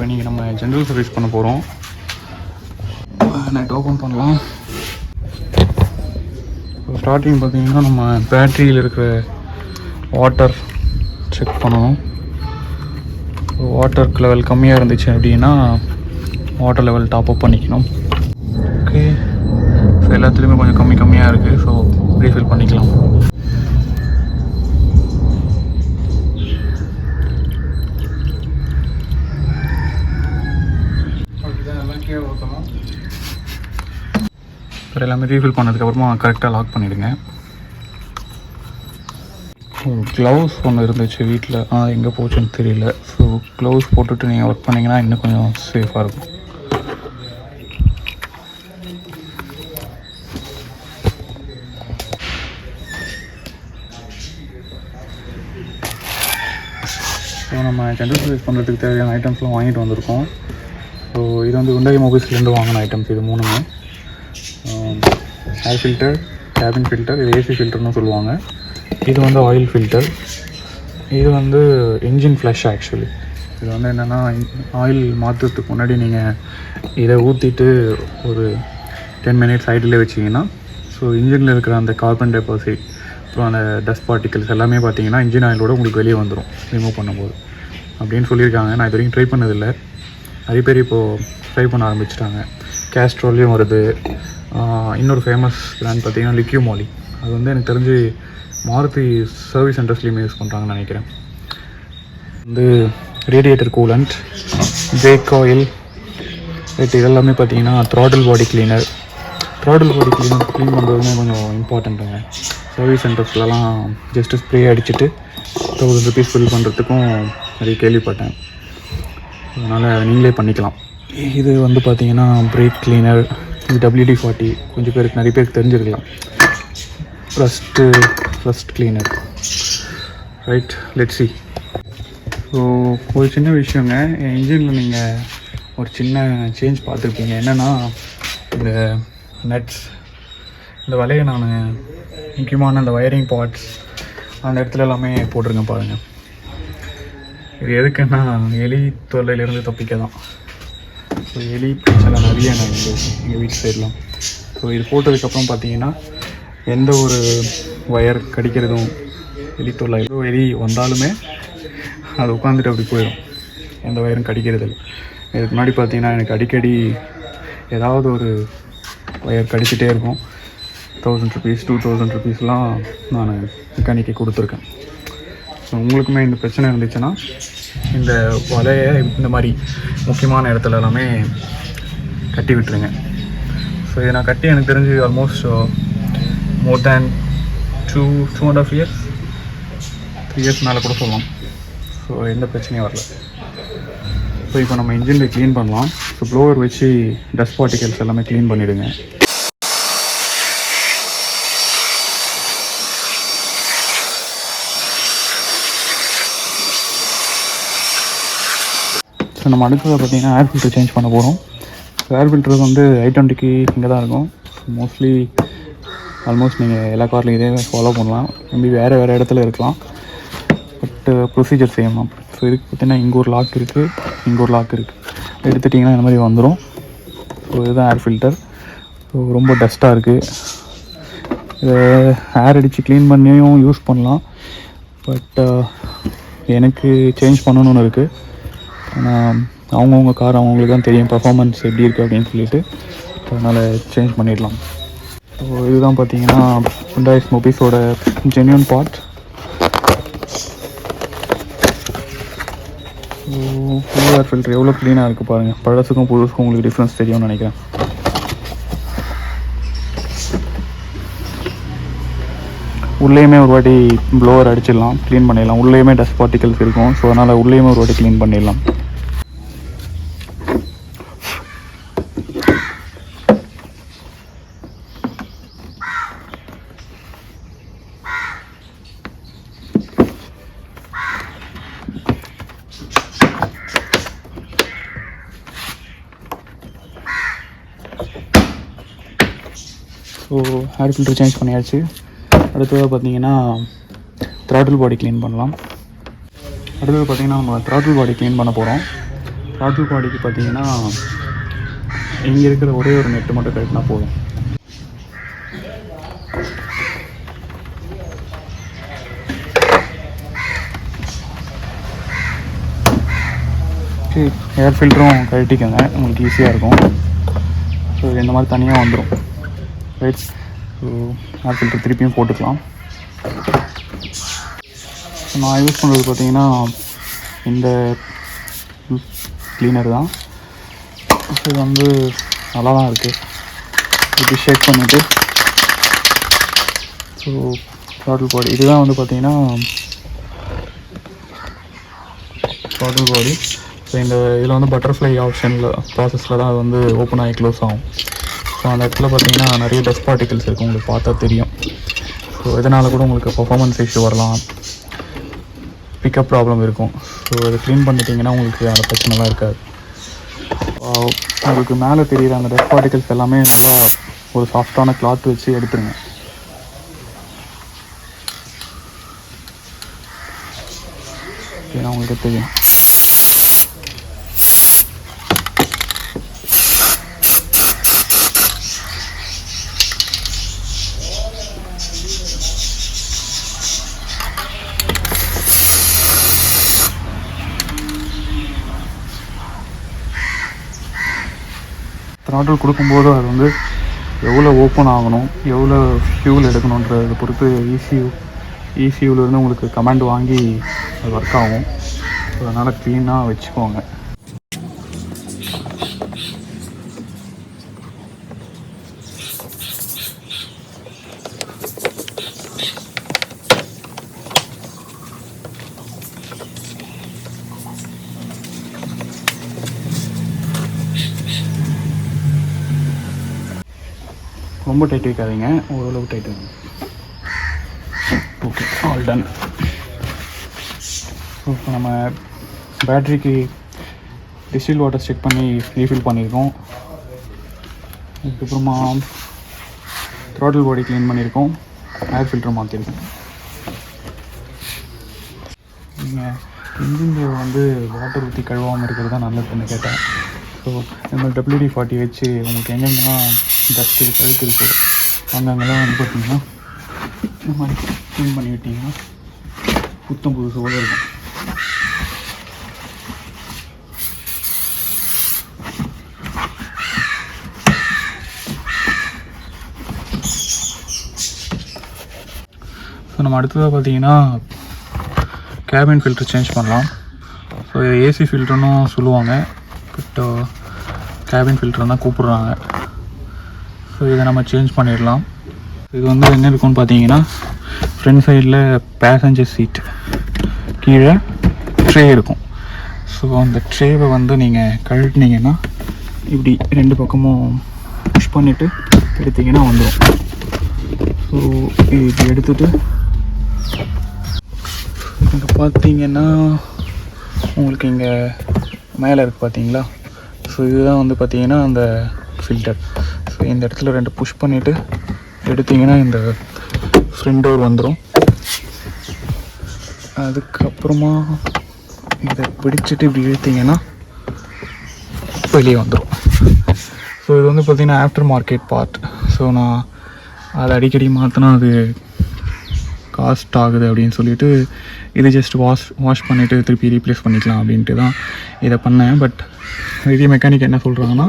இன்றைக்கி நம்ம general service பண்ண போகிறோம். நைட் ஓப்பன் பண்ணலாம். ஸ்டார்டிங் பார்த்தீங்கன்னா நம்ம பேட்ரியில் இருக்கிற வாட்டர் செக் பண்ணணும். வாட்டர் லெவல் கம்மியாக இருந்துச்சு அப்படின்னா வாட்டர் லெவல் டாப் அப் பண்ணிக்கணும். ஓகே, ஸோ எல்லாத்துலேயுமே கொஞ்சம் கம்மியாக இருக்குது. ஸோ ரீஃபில் பண்ணிக்கலாம். ஸோ எல்லாமே ரீஃபில் பண்ணதுக்கப்புறமா கரெக்டாக லாக் பண்ணிவிடுங்க. க்ளவுஸ் ஒன்று இருந்துச்சு வீட்டில், எங்கே போச்சுன்னு தெரியல. ஸோ க்ளவுஸ் போட்டுட்டு நீங்கள் ஒர்க் பண்ணிங்கன்னா இன்னும் கொஞ்சம் சேஃபாக இருக்கும். ஸோ நம்ம ஜென்ரல் சர்வீஸ் பண்ணுறதுக்கு தேவையான ஐட்டம்ஸ்லாம் வாங்கிட்டு வந்திருக்கோம். ஸோ இது வந்து Hyundai மொபைல்ஸ்லேருந்து வாங்கின ஐட்டம்ஸ். இது மூணுமே ஏர் ஃபில்டர், கேபின் ஃபில்டர், இது ஏசி ஃபில்டர்னு சொல்லுவாங்க. இது வந்து ஆயில் ஃபில்டர். இது வந்து இன்ஜின் ஃப்ளஷ். ஆக்சுவலி இது வந்து என்னென்னா, ஆயில் மாற்றுறதுக்கு முன்னாடி நீங்கள் இதை ஊற்றிட்டு ஒரு 10 மினிட்ஸ் சைடில் வச்சிங்கன்னா ஸோ இன்ஜினில் இருக்கிற அந்த கார்பன் டெபாசிட் அப்புறம் அந்த டஸ்ட் பார்ட்டிகல்ஸ் எல்லாமே பார்த்தீங்கன்னா இன்ஜின் ஆயிலோடு உங்களுக்கு வெளியே வந்துடும் ரிமூவ் பண்ணும்போது அப்படின்னு சொல்லியிருக்காங்க. நான் இது வரைக்கும் ட்ரை பண்ணதில்லை. நிறைய பேர் இப்போது ட்ரை பண்ண ஆரம்பிச்சிட்டாங்க. கேஸ்ட்ரோல்லையும் வருது. இன்னொரு ஃபேமஸ் பிராண்ட் பார்த்தீங்கன்னா லிக்யூமாலி. அது வந்து எனக்கு தெரிஞ்சு மாருதி சர்வீஸ் சென்டர்ஸ்லேயுமே யூஸ் பண்ணுறாங்கன்னு நினைக்கிறேன். வந்து ரேடியேட்டர் கூலண்ட், பிரேக் ஆயில், இதெல்லாமே பார்த்தீங்கன்னா த்ராட்டில் பாடி கிளீனர். த்ராட்டில் பாடி க்ளீன் பண்ணுறதுமே கொஞ்சம் இம்பார்ட்டண்ட்டுங்க. சர்வீஸ் சென்டர்ஸ்லலாம் ஜஸ்ட்டு ஸ்ப்ரே அடிச்சுட்டு 1000 rupees ஃபில் பண்ணுறதுக்கும் நிறைய கேள்விப்பட்டேன். அதனால் நீங்களே பண்ணிக்கலாம். இது வந்து பார்த்தீங்கன்னா பிரேக் கிளீனர். இது WD-40. கொஞ்சம் பேருக்கு, நிறைய பேருக்கு தெரிஞ்சிருக்கலாம். First cleaner. Right, let's see. So ஒரு சின்ன விஷயங்க, என் இன்ஜினில் நீங்கள் ஒரு சின்ன சேஞ்ச் பார்த்துருப்பீங்க. என்னென்னா, இந்த நட்ஸ், இந்த வலையை நான் முக்கியமான அந்த வயரிங் பார்ட்ஸ் அந்த இடத்துல எல்லாமே போட்டிருக்கேன் பாருங்கள். இது எதுக்குன்னா எலி தொல்லையிலேருந்து தப்பிக்க தான். ஸோ எலி பிரச்சனை நிறைய நான் எங்கள் வீட்டு சைட்லாம். ஸோ இது போட்டதுக்கப்புறம் பார்த்தீங்கன்னா எந்த ஒரு ஒயர் கடிக்கிறதும் எலி தொல்லை, எலி வந்தாலுமே அது உட்காந்துட்டு அப்படி போயிடும். எந்த ஒயரும் கடிக்கிறது இல்லை. இதுக்கு முன்னாடி பார்த்தீங்கன்னா எனக்கு அடிக்கடி ஏதாவது ஒரு ஒயர் கடிச்சிட்டே இருக்கும். 1000 rupees 2000 rupeesலாம் நான் மெக்கானிக்கை கொடுத்துருக்கேன். ஸோ உங்களுக்குமே இந்த பிரச்சனை இருந்துச்சுன்னா இந்த வலையை இந்த மாதிரி முக்கியமான இடத்துல எல்லாமே கட்டி விட்டுருங்க. ஸோ இதை நான் கட்டி எனக்கு தெரிஞ்சு ஆல்மோஸ்ட் மோர் தேன் 2.5 years 3 years மேலே கூட சொல்லலாம். ஸோ எந்த பிரச்சனையும் வரல. ஸோ இப்போ நம்ம இன்ஜினில் க்ளீன் பண்ணலாம். ஸோ ப்ளோவர் வச்சு டஸ்ட் பார்ட்டிகல்ஸ் எல்லாமே க்ளீன் பண்ணிவிடுங்க. ஸோ நம்ம அடுத்தது பார்த்திங்கன்னா ஏர் ஃபில்டர் சேஞ்ச் பண்ண போகிறோம். ஸோ ஏர் ஃபில்டர் வந்து I-20க்கு இங்கே தான் இருக்கும். ஸோ ஆல்மோஸ்ட் நீங்கள் எல்லா கார்லையும் இதே ஃபாலோ பண்ணலாம். மேபி வேறு இடத்துல இருக்கலாம், பட் ப்ரொசீஜர் சேம் தான். ஸோ இதுக்கு பார்த்திங்கன்னா இங்கே ஒரு லாக் இருக்குது, இங்கே ஒரு லாக் இருக்குது. எடுத்துட்டிங்கன்னா இந்த மாதிரி வந்துடும். ஸோ இதுதான் ஏர் ஃபில்டர். ஸோ ரொம்ப டஸ்ட்டாக இருக்குது. இதை ஏர் அடித்து க்ளீன் பண்ணியும் யூஸ் பண்ணலாம், பட் எனக்கு சேஞ்ச் பண்ணணுன்னு இருக்குது. ஆனால் அவங்கவுங்க கார் அவங்களுக்கு தான் தெரியும் பர்ஃபார்மன்ஸ் எப்படி இருக்குது அப்படின்னு சொல்லிட்டு, அதனால் சேஞ்ச் பண்ணிடலாம். ஸோ இதுதான் பார்த்தீங்கன்னா Hyundai மொபைல்ஸோட ஜென்யூன் பார்ட். புது ஏர் ஃபில்டர் எவ்வளோ க்ளீனாக இருக்குது பாருங்கள். பழசுக்கும் புதுசுக்கும் உங்களுக்கு டிஃப்ரென்ஸ் தெரியும்னு நினைக்கிறேன். உள்ளேயுமே ஒரு வாட்டி ப்ளோவர் அடிச்சிடலாம், க்ளீன் பண்ணிடலாம். உள்ளேயுமே டஸ்ட் பார்ட்டிகல்ஸ் இருக்கும். ஸோ அதனால் உள்ளேயுமே ஒரு வாட்டி க்ளீன் பண்ணிடலாம். ஸோ ஏர் ஃபில்டர் சேஞ்ச் பண்ணியாச்சு. அடுத்ததாக பார்த்தீங்கன்னா த்ராட்டில் பாடி க்ளீன் பண்ணலாம். அடுத்தது பார்த்திங்கன்னா நம்ம த்ராட்டில் பாடி க்ளீன் பண்ண போகிறோம். த்ராட்டில் பாடிக்கு பார்த்தீங்கன்னா இங்கே இருக்கிற ஒரே ஒரு நெட்டு மட்டும் கட்டினா போதும். ஏர் ஃபில்டரும் கழட்டிக்கோங்க, உங்களுக்கு ஈஸியாக இருக்கும். ஸோ இந்த மாதிரி தனியாக வந்துடும். ரைட், ஸோ ஏர் ஃபில்டர் திருப்பியும் போட்டுக்கலாம். ஸோ நான் யூஸ் பண்ணுறது பார்த்தீங்கன்னா இந்த க்ளீனர் தான். ஸோ இது வந்து நல்லா தான் இருக்குது. இப்படி ஷேக் பண்ணிவிட்டு ஸோ த்ராட்டில் பாடி இதுதான் வந்து பார்த்தீங்கன்னா த்ராட்டில் பாடி. ஸோ இந்த இதில் வந்து பட்டர்ஃப்ளை ஆப்ஷனில் ப்ராசஸில் தான் அது வந்து ஓப்பன் ஆகி க்ளோஸ் ஆகும். ஸோ அந்த இடத்துல பார்த்தீங்கன்னா நிறைய டஸ்ட் பார்ட்டிகல்ஸ் இருக்குது, உங்களுக்கு பார்த்தா தெரியும். ஸோ இதனால் கூட உங்களுக்கு பர்ஃபார்மன்ஸ் இஷ்யூ வரலாம், பிக்கப் ப்ராப்ளம் இருக்கும். ஸோ அதை க்ளீன் பண்ணிட்டீங்கன்னா உங்களுக்கு அந்த பிரச்சனைலாம் இருக்காது. உங்களுக்கு மேலே தெரிகிற அந்த டஸ்ட் பார்ட்டிகல்ஸ் எல்லாமே நல்லா ஒரு சாஃப்டான கிளாத் வச்சு எடுத்துருங்க. ஏன்னா உங்களுக்கு தெரியும். த்ராட்டில் கொடுக்கும்போது அது வந்து எவ்வளோ ஓப்பன் ஆகணும், எவ்வளோ ஃபியூல் எடுக்கணுன்றதை பொறுத்து ECUலேருந்து உங்களுக்கு கமாண்ட் வாங்கி அது ஒர்க் ஆகும். ஸோ அதனால் க்ளீனாக வச்சுக்கோங்க. ரொம்ப டைட் வைக்காதீங்க, ஓரளவுக்கு டைட் வைங்க. Okay, all done. இப்போ நம்ம பேட்ரிக்கு டிஸ்டில் வாட்டர் செக் பண்ணி ரீஃபில் பண்ணியிருக்கோம். அதுக்கப்புறமா த்ராட்டில் பாடி க்ளீன் பண்ணியிருக்கோம், ஏர் ஃபில்டர் மாற்றிருக்கோம். நீங்கள் இன்ஜின் வந்து வாட்டர் ஊற்றி கழுவாமல் இருக்கிறது தான் நல்லதுன்னு கேட்டேன். ஸோ நம்ம WD-40 வச்சு உங்களுக்கு எங்கெங்கெல்லாம் டஸ்ட் கழுத்து இருக்குது அங்கங்கெல்லாம் வந்து பார்த்திங்கன்னா இந்த மாதிரி க்ளீன் பண்ணி விட்டிங்கன்னா புத்தம் புதுசோடு இருக்கும். ஸோ நம்ம அடுத்ததாக பார்த்தீங்கன்னா கேபின் ஃபில்டர் சேஞ்ச் பண்ணலாம். ஸோ இது ஏசி ஃபில்டர்னு சொல்லுவாங்க, பட் கேபின் ஃபில்டர் தான் கூப்பிட்றாங்க. ஸோ இதை நம்ம சேஞ்ச் பண்ணிடலாம். இது வந்து என்ன இருக்குன்னு பார்த்தீங்கன்னா ஃப்ரண்ட் சைடில் பேசஞ்சர் சீட் கீழே ட்ரே இருக்கும். ஸோ அந்த ட்ரேவை வந்து நீங்கள் கழட்டினீங்கன்னா இப்படி ரெண்டு பக்கமும் புஷ் பண்ணிவிட்டு எடுத்திங்கன்னா வந்துடும். ஸோ இது எடுத்துகிட்டு இங்கே பார்த்தீங்கன்னா உங்களுக்கு இங்கே மேலே இருக்குது பார்த்தீங்களா. ஸோ இதுதான் வந்து பார்த்தீங்கன்னா அந்த ஃபில்டர். ஸோ இந்த இடத்துல ரெண்டு புஷ் பண்ணிவிட்டு எடுத்திங்கன்னா இந்த ஃப்ரண்ட் டோர் வந்துடும். அதுக்கப்புறமா இதை பிடிச்சிட்டு இப்படி இழுத்திங்கன்னா வெளியே வந்துடும். ஸோ இது வந்து பார்த்திங்கன்னா ஆஃப்டர் மார்க்கெட் பார்ட். ஸோ நான் அதை அடிக்கடி மாற்றினா அது காஸ்ட் ஆகுது அப்படின்னு சொல்லிட்டு இது ஜஸ்ட் வாஷ் பண்ணிவிட்டு திருப்பி ரீப்ளேஸ் பண்ணிக்கலாம் அப்படின்ட்டு தான் இதை பண்ணேன். பட் நிறைய மெக்கானிக் என்ன சொல்கிறாங்கன்னா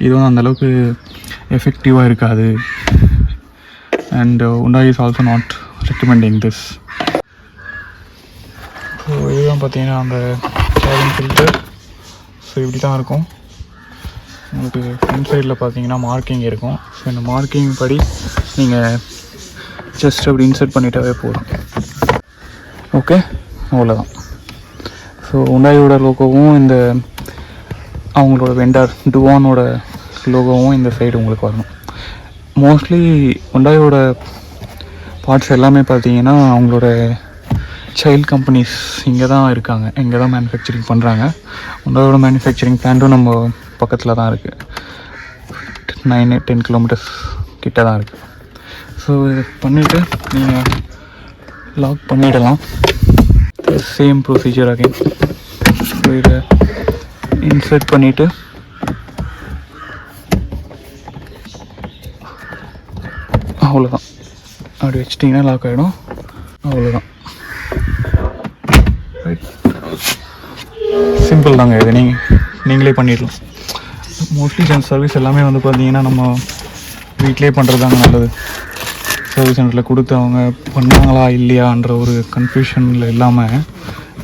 இது வந்து அந்தளவுக்கு எஃபெக்டிவாக இருக்காது, and Hyundai is also not recommending this. So இதுதான் பார்த்தீங்கன்னா அந்த கேபின் ஃபில்டர். ஸோ இப்படி தான் இருக்கும். உங்களுக்கு ஃப்ரண்ட் சைடில் பார்த்தீங்கன்னா மார்க்கிங் இருக்கும். ஸோ இந்த மார்க்கிங் படி நீங்கள் ஜஸ்ட் அப்படி இன்சர்ட் பண்ணிட்டாவே போதும். ஓகே, அவ்வளோதான். ஸோ Hyundaiயோட லோகோவும் இந்த அவங்களோட வெண்டர் டுவானோட லோகோவும் இந்த சைடு உங்களுக்கு வரணும். மோஸ்ட்லி Hyundaiயோட பார்ட்ஸ் எல்லாமே பார்த்தீங்கன்னா அவங்களோட சைல்ட் கம்பெனிஸ் இங்கே தான் இருக்காங்க, இங்கே தான் மேனுஃபேக்சரிங் பண்ணுறாங்க. Hyundaiயோட மேனுஃபேக்சரிங் பிளான்ட்டும் நம்ம பக்கத்தில் தான் இருக்குது, 9-10 கிலோமீட்டர்ஸ் கிட்ட தான் இருக்குது. ஸோ இதை பண்ணிவிட்டு நீங்கள் லாக் பண்ணிடலாம். Same procedure again. ஸோ இதை இன்சர்ட் பண்ணிவிட்டு அவ்வளோதான். அப்படி வச்சிட்டிங்கன்னா லாக் ஆகிடும். அவ்வளோதான். ரைட், சிம்பிள் தாங்க. இது நீங்களே பண்ணிடலாம். மோஸ்ட்லி சர்வீஸ் எல்லாமே வந்து பார்த்தீங்கன்னா நம்ம வீட்டிலே பண்ணுறது தாங்க நல்லது. சர்வீஸ் சென்டரில் கொடுத்து அவங்க பண்ணாங்களா இல்லையான்ற ஒரு கன்ஃபியூஷனில் இல்லாமல்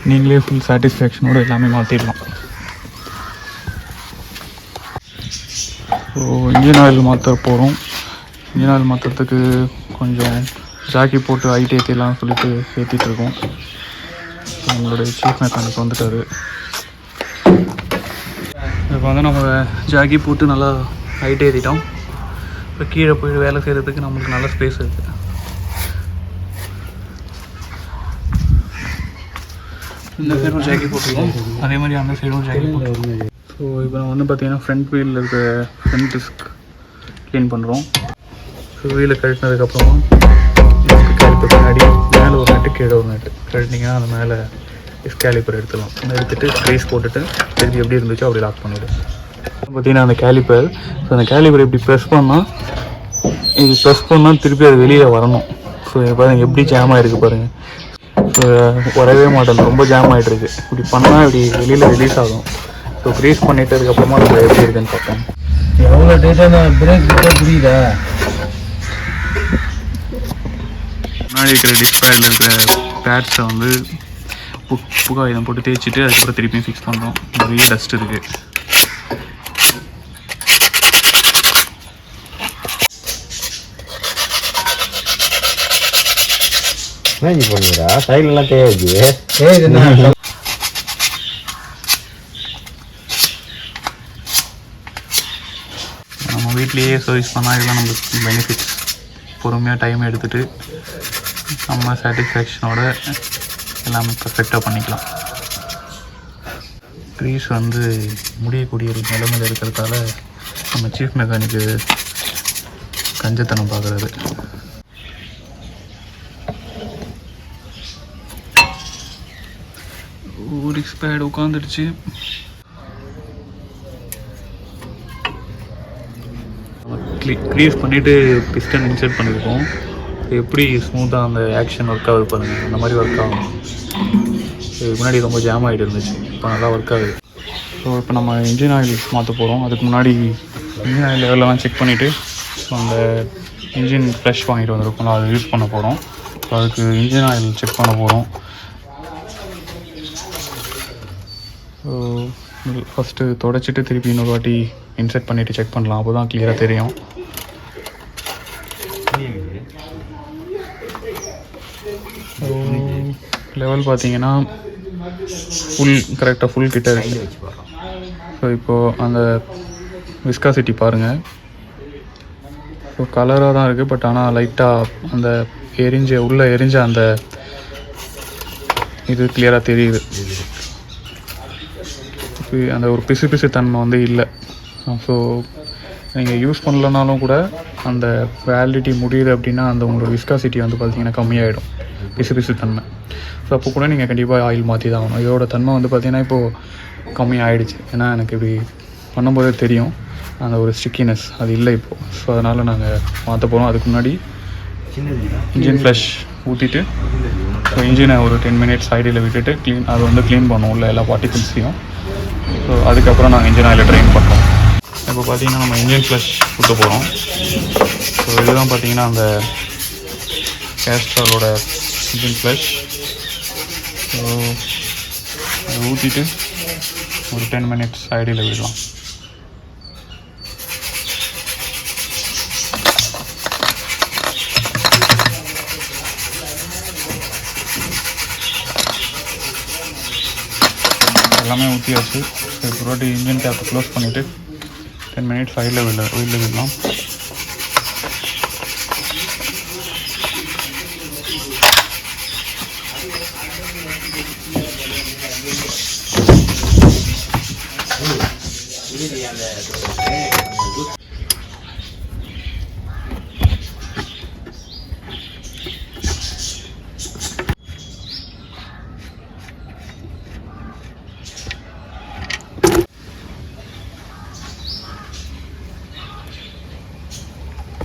நீங்களே ஃபுல் சாட்டிஸ்ஃபேக்ஷனோடு எல்லாமே மாற்றிடலாம். ஸோ இன்ஜின் ஆயில் மாற்ற போகிறோம். இன்ஜின் ஆயில் மாற்றுறதுக்கு கொஞ்சம் ஜாக்கி போட்டு ஹைட் ஏற்றிடலாம் சொல்லிட்டு ஏற்றிட்டு இருக்கோம். நம்மளுடைய சீஃப் மெக்கானிக் வந்துட்டார். இப்போ வந்து நம்ம ஜாக்கி போட்டு நல்லா ஹைட் ஏற்றிட்டோம். இப்போ கீழே போய் வேலை செய்கிறதுக்கு நம்மளுக்கு நல்ல ஸ்பேஸ் இருக்குது. இந்த சைடும் ஜாக்கி போட்டுருக்கோம், அதே மாதிரி அந்த சைடும் ஜாக்கி போட்டுருக்கோம். ஸோ இப்போ நம்ம வந்து பார்த்திங்கன்னா ஃப்ரண்ட் வீலில் இருக்க ஃப்ரண்ட் டிஸ்க் க்ளீன் பண்ணுறோம். ஸோ வீலை கழட்டினதுக்கப்புறமா கேலிப்பர் பின்னாடி மேலே ஒரு நட்டு கீழே ஒரு நட்டு கழட்டிங்கன்னா அந்த மேலே கேலிப்பர் எடுத்துடலாம். எடுத்துகிட்டு க்ரீஸ் போட்டுட்டு திருப்பி எப்படி இருந்துச்சோ அப்படி லாக் பண்ணிவிடும். பார்த்திங்கன்னா அந்த கேலிப்பர், ஸோ அந்த கேலிப்பர் இப்படி ப்ரெஸ் பண்ணால் இது ப்ரெஸ் பண்ணால் திருப்பி அது வெளியே வரணும். ஸோ பாருங்கள் எப்படி ஜாம் ஆகிருக்கு பாருங்கள். ஸோ வரவே மாட்டேன், ரொம்ப ஜாம் ஆகிட்டுருக்கு. இப்படி பண்ணால் இப்படி வெளியில் ரிலீஸ் ஆகும். ஸோ க்ரீஸ் பண்ணிட்டதுக்கப்புறமா நம்ம எப்படி இருக்குன்னு பார்ப்போம். எவ்வளோ டேட்டான பிரேக் புரியுதா? முன்னாடி இருக்கிற டிஸ்பிளேல இருக்கிற பேட்ஸை வந்து புகாயுதம் போட்டு தேய்ச்சிட்டு அதுக்கப்புறம் திருப்பியும் ஃபிக்ஸ் பண்ணுறோம். நிறைய டஸ்ட் இருக்குது. என்ன பண்ணுறா? சைட்லாம் தேவைச்சு நம்ம வீட்லேயே சர்வீஸ் பண்ணால் இதெல்லாம் நம்மளுக்கு பெனிஃபிட்ஸ். பொறுமையாக டைம் எடுத்துகிட்டு நம்ம சாட்டிஸ்ஃபேக்ஷனோட எல்லாமே பர்ஃபெக்டாக பண்ணிக்கலாம். க்ரீஸ் வந்து முடியக்கூடிய ஒரு நிலைமையில் இருக்கிறதால நம்ம சீஃப் மெக்கானிக்கு கஞ்சத்தனம் பார்க்குறது. ஒரு எக்ஸ்பேட் உட்காந்துடுச்சு. க்ரீஸ் பண்ணிவிட்டு பிஸ்டன் இன்சர்ட் பண்ணியிருக்கோம். எப்படி ஸ்மூத்தாக அந்த ஆக்ஷன் ஒர்க் ஆகுது பாருங்கள். அந்த மாதிரி ஒர்க் ஆகும். முன்னாடி ரொம்ப ஜாம் ஆகிட்டு இருந்துச்சு, இப்போ நல்லா ஒர்க் ஆகுது. ஸோ இப்போ நம்ம இன்ஜின் ஆயில் மாற்ற போகிறோம். அதுக்கு முன்னாடி இன்ஜின் ஆயில் லெவலெலாம் செக் பண்ணிவிட்டு ஸோ அந்த இன்ஜின் ஃப்ளஷ் வாங்கிட்டு வந்திருக்கோம், அதை யூஸ் பண்ண போகிறோம். ஸோ அதுக்கு இன்ஜின் ஆயில் செக் பண்ண போகிறோம். ஸோ ஃபஸ்ட்டு தொடச்சிட்டு திருப்பி இன்னொரு வாட்டி இன்சர்ட் பண்ணிவிட்டு செக் பண்ணலாம். அப்போ தான் கிளியராக தெரியும். லெவல் பார்த்தீங்கன்னா கரெக்டாக ஃபுல் கிட்ட இருக்குது. ஸோ இப்போது அந்த விஸ்காசிட்டி பாருங்கள். ஸோ கலராக தான் இருக்குது, பட் ஆனால் லைட்டாக அந்த உள்ளே எரிஞ்ச அந்த இது கிளியராக தெரியுது. அந்த ஒரு பிசு தன்மை வந்து இல்லை. ஸோ நீங்கள் யூஸ் பண்ணலனாலும் கூட அந்த வேலிடிட்டி முடியுது அப்படின்னா அந்த உங்களோட விஸ்காசிட்டி வந்து பார்த்திங்கன்னா கம்மியாகிடும், பிசு தன்மை. ஸோ அப்போ கூட நீங்கள் கண்டிப்பாக ஆயில் மாற்றி தான் ஆகணும். இதோட தன்மை வந்து பார்த்திங்கன்னா இப்போது கம்மியாகிடுச்சு. ஏன்னா எனக்கு இப்படி பண்ணும்போதே தெரியும் அந்த ஒரு ஸ்டிக்கினஸ் அது இல்லை இப்போது. ஸோ அதனால் நாங்கள் மாற்ற போகிறோம். அதுக்கு முன்னாடி இன்ஜின் ஃப்ளஷ் ஊற்றிட்டு ஸோ இன்ஜினை ஒரு 10 மினிட்ஸ் சைடில் விட்டுட்டு அதை வந்து க்ளீன் பண்ணுவோம் இல்லை எல்லா பார்ட்டிகல்ஸையும். ஸோ அதுக்கப்புறம் நாங்கள் இன்ஜின் ஆயிலை ட்ரைன் பண்ணுறோம். இப்போ பார்த்தீங்கன்னா நம்ம இன்ஜின் ஃப்ளஷ் ஊற்ற போகிறோம். ஸோ இதுதான் பார்த்தீங்கன்னா அந்த கேஸ்ட்ராலோட இன்ஜின் ஃப்ளஷ். ஸோ அதை ஊற்றிட்டு ஒரு 10 மினிட்ஸ் சைடில் விடலாம். எல்லாமே ஊற்றியாச்சு. இப்போ வாட்டி இன்ஜின் கேப்பை க்ளோஸ் பண்ணிவிட்டு 10 மினிட்ஸ் சைடில் விடலாம்.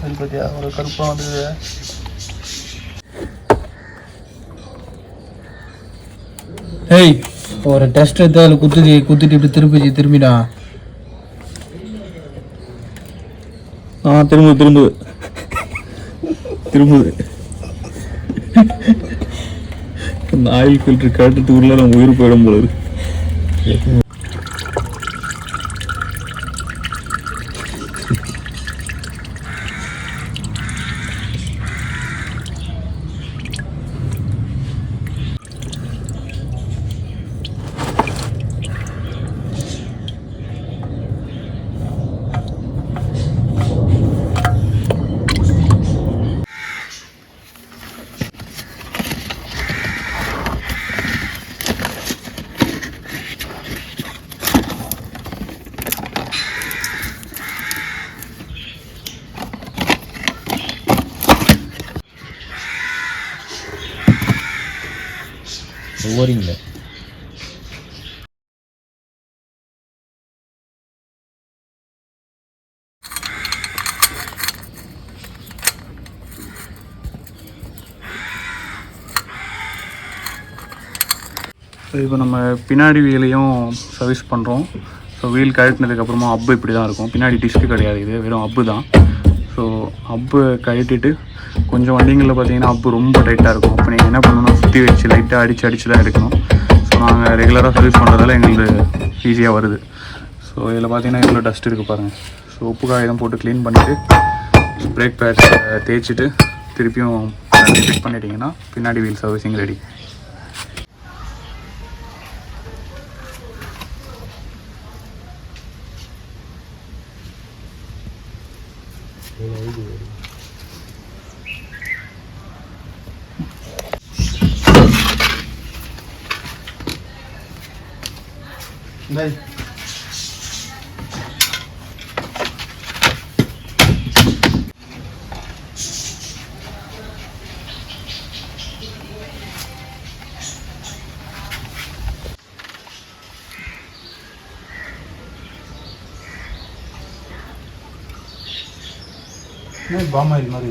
அது பற்றியா ஒரு கருப்பாக வந்து ஏய் ஒரு டெஸ்ட் எடுத்து அதில் குத்திட்டு இப்படி திரும்பிடா. திரும்புது இந்த ஆயில் ஃபில்டர் கேட்டதுக்குள்ள நம்ம உயிர் போயிடும் போல இருக்கு. ஓரிங்க இப்போ நம்ம பின்னாடி வீலையும் சர்வீஸ் பண்ணுறோம். ஸோ வீல் கழட்டினதுக்கப்புறமா அப்பு இப்படி தான் இருக்கும். பின்னாடி டிஸ்க்கு கிடையாது, இது வெறும் அப்பு தான். ஸோ அப்பு கழட்டிட்டு கொஞ்சம் வண்டிங்களில் பார்த்தீங்கன்னா அப்பு ரொம்ப டைட்டாக இருக்கும். அப்போ நீங்கள் என்ன பண்ணணும்னா சுற்றி வச்சு லைட்டாக அடித்து தான் எடுக்கணும். ஸோ நாங்கள் ரெகுலராக சர்வீஸ் பண்ணுறதால எங்களுக்கு ஈஸியாக வருது. ஸோ இதில் பார்த்தீங்கன்னா இவ்வளோ டஸ்ட் இருக்குது பாருங்கள். ஸோ உப்பு காகிதம் போட்டு க்ளீன் பண்ணிவிட்டு பிரேக் பேட்ஸ் தேய்ச்சிட்டு திருப்பியும் ஃபிட் பண்ணிட்டீங்கன்னா பின்னாடி வீல் சர்வீஸிங் ரெடி. பாமாயில் மாதிரி